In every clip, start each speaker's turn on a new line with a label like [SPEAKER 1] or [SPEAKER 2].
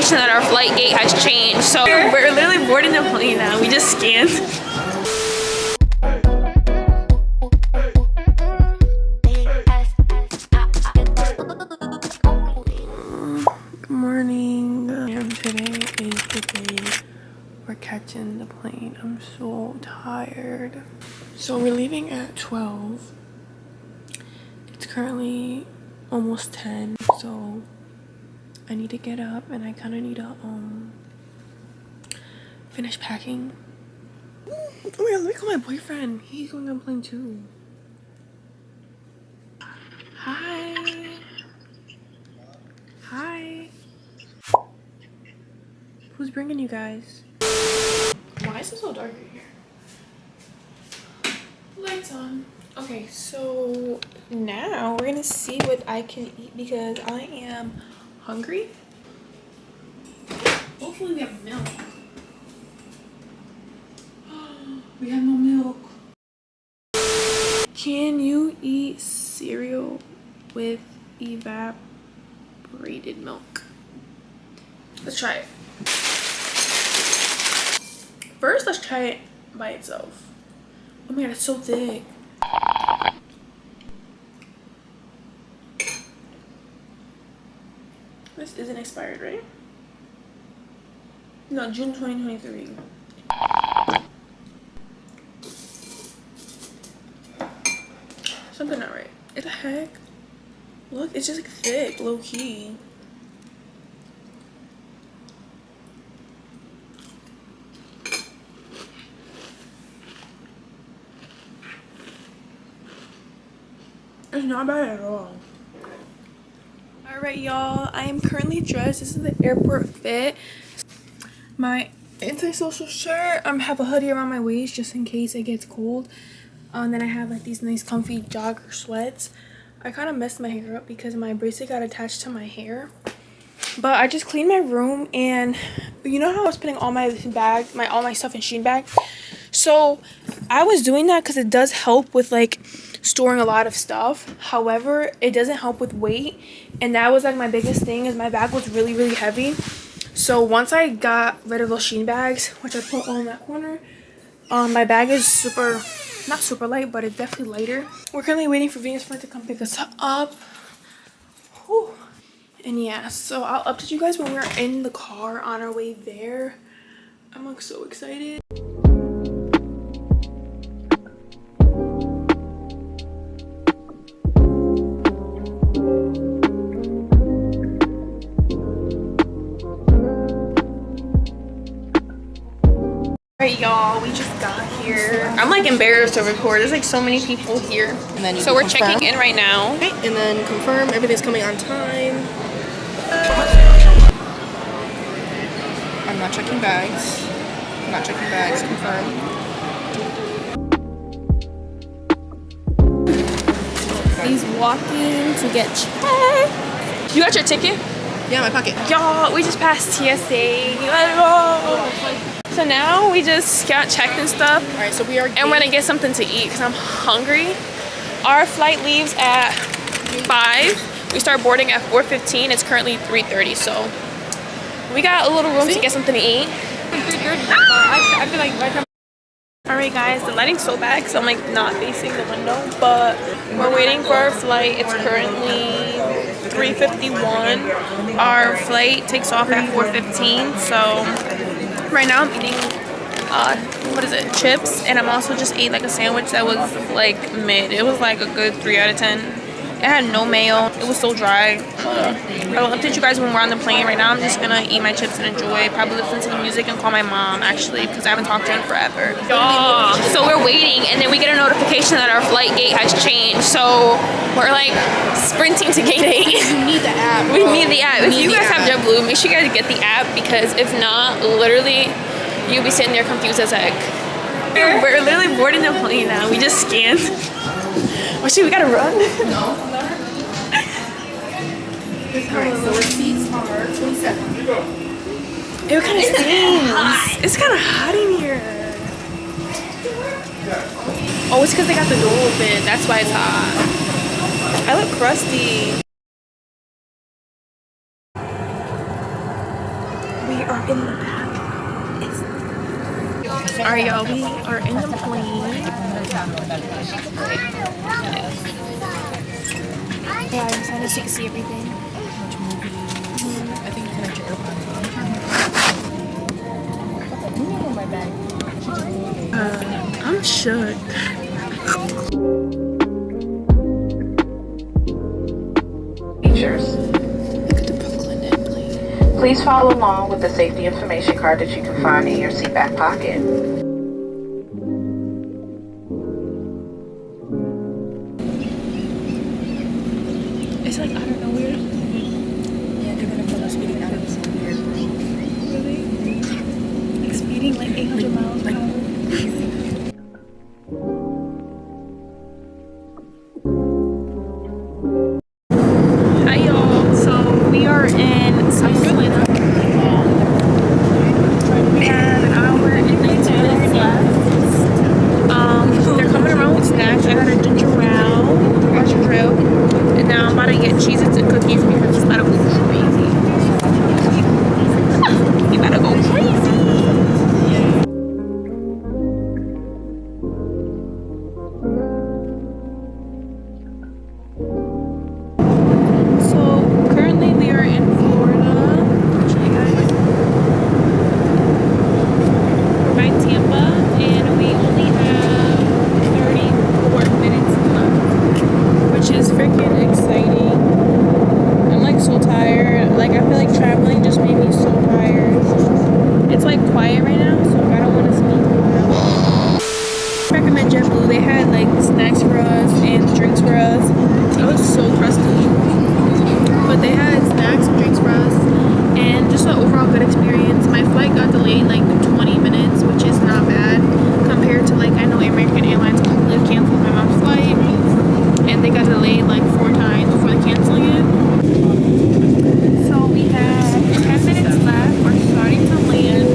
[SPEAKER 1] notification that our flight gate has changed. So we're literally boarding the plane now. We just scanned. Good morning. And today is the day we're catching the plane. I'm so tired. So we're leaving at 12. It's currently almost 10, so I need to get up and I kind of need to finish packing. Oh my god, let me call my boyfriend. He's going on the plane too. Hi. Hi. Who's bringing you guys? Why is it so dark in here? Lights on. Okay, so now we're gonna see what I can eat because I am hungry. Hopefully we have milk. We have no milk. Can you eat cereal with evaporated milk? Let's try it. First, let's try it by itself. Oh my god, it's so thick. This isn't expired, right? No, June 2023. Something not right. What the heck? Look, it's just like thick, low key. It's not bad at all. Alright y'all, I am currently dressed. This is the airport fit. My antisocial shirt. I have a hoodie around my waist just in case it gets cold. And then I have like these nice comfy jogger sweats. I kind of messed my hair up because my bracelet got attached to my hair. But I just cleaned my room, and you know how I was putting all my stuff in Shein bag? So I was doing that because it does help with like storing a lot of stuff. However, it doesn't help with weight, and that was like my biggest thing, is my bag was really heavy. So once I got rid of those Shein bags, which I put all in that corner, my bag is not super light, but it's definitely lighter. We're currently waiting for Venus friend to come pick us up. Whew. And yeah, so I'll update you guys when we're in the car on our way there. I'm like so excited. Alright y'all, we just got here. I'm like embarrassed to record. There's like so many people here.
[SPEAKER 2] And then
[SPEAKER 1] so we're checking in right now.
[SPEAKER 2] Okay, and then confirm everything's coming on time. I'm not checking bags. I'm not checking bags. Confirm.
[SPEAKER 1] He's walking to get checked. You got your ticket?
[SPEAKER 2] Yeah, my pocket.
[SPEAKER 1] Y'all, we just passed TSA. Let's go. So now we just got checked and stuff.
[SPEAKER 2] All right, so we are.
[SPEAKER 1] And we're gonna get something to eat because I'm hungry. Our flight leaves at 5. We start boarding at 4:15. It's currently 3:30, so we got a little room to get something to eat. I feel like right now. Alright guys, the lighting's so bad because I'm like not facing the window, but we're waiting for our flight. It's currently 3:51. Our flight takes off at 4:15, so right now I'm eating chips, and I'm also just ate like a sandwich that was like mid. It was like a good 3 out of 10. It had no mayo. It was so dry. I will update you guys when we're on the plane. Right now I'm just gonna eat my chips and enjoy, probably listen to the music and call my mom actually, because I haven't talked to her in forever. So we're waiting, and then we get a notification that our flight gate has changed, so we're like sprinting to gate 8.
[SPEAKER 2] We need the app.
[SPEAKER 1] We need the app. If you guys have JetBlue, make sure you guys get the app, because if not, literally you'll be sitting there confused as heck. We're literally boarding the plane now. We just scanned. Oh shit, we gotta run?
[SPEAKER 2] No. Alright, so our seats are 27.
[SPEAKER 1] It kind of stings. It's kind of hot in here. Oh, it's because they got the door open. That's why it's hot. I look crusty. are in the bathroom. Alright, y'all, we are in the plane. Yeah, I'm excited to see everything.
[SPEAKER 2] Watch movies. I think you can have your AirPods in my bag.
[SPEAKER 1] I'm shook.
[SPEAKER 3] Features. Please follow along with the safety information card that you can find in your seat back pocket.
[SPEAKER 1] It's like out of nowhere.
[SPEAKER 2] Yeah, they're gonna film us speeding out of this weird.
[SPEAKER 1] Really? Like speeding like 800 miles an hour. Hi y'all, so we are in South Carolina. We have an hour and 19 minutes left. They're coming around with snacks. I got a ginger ale, watch your drill, and now I'm about to get Cheez-Its and cookies because it's about to go crazy. You gotta go crazy. So currently we are in Florida. We're by Tampa and we only have 34 minutes left, which is freaking exciting. I'm like so tired. Like I feel like traveling just made me so tired. It's like quiet right now, so I don't want to speak loud. I recommend JetBlue. They had like snacks for us and drinks for us. It was so crusty, but they had snacks and drinks for us, and just an overall good experience. My flight got delayed like 20 minutes, which is not bad compared to like I know American Airlines completely canceled my mom's flight, and they got delayed like 4 times before canceling it. So we have 10 minutes left. We're starting to land.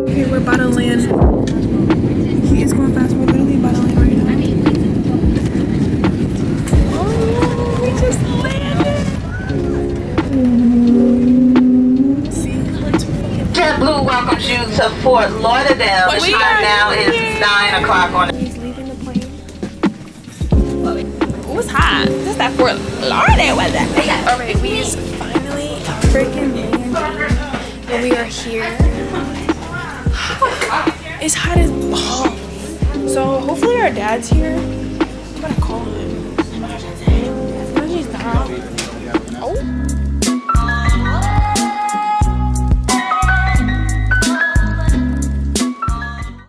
[SPEAKER 1] Okay, we're about to land. He is going fast. We're literally about to land right now. Oh, we just landed. See,
[SPEAKER 3] JetBlue welcomes you to Fort Lauderdale. The time now is 9 o'clock on.
[SPEAKER 1] he's leaving the plane. It was hot. Just that Fort Lauderdale weather. Alright, we is finally freaking landed. And we are here. It's hot as balls. So hopefully our dad's here. I'm gonna call him. No, he's not.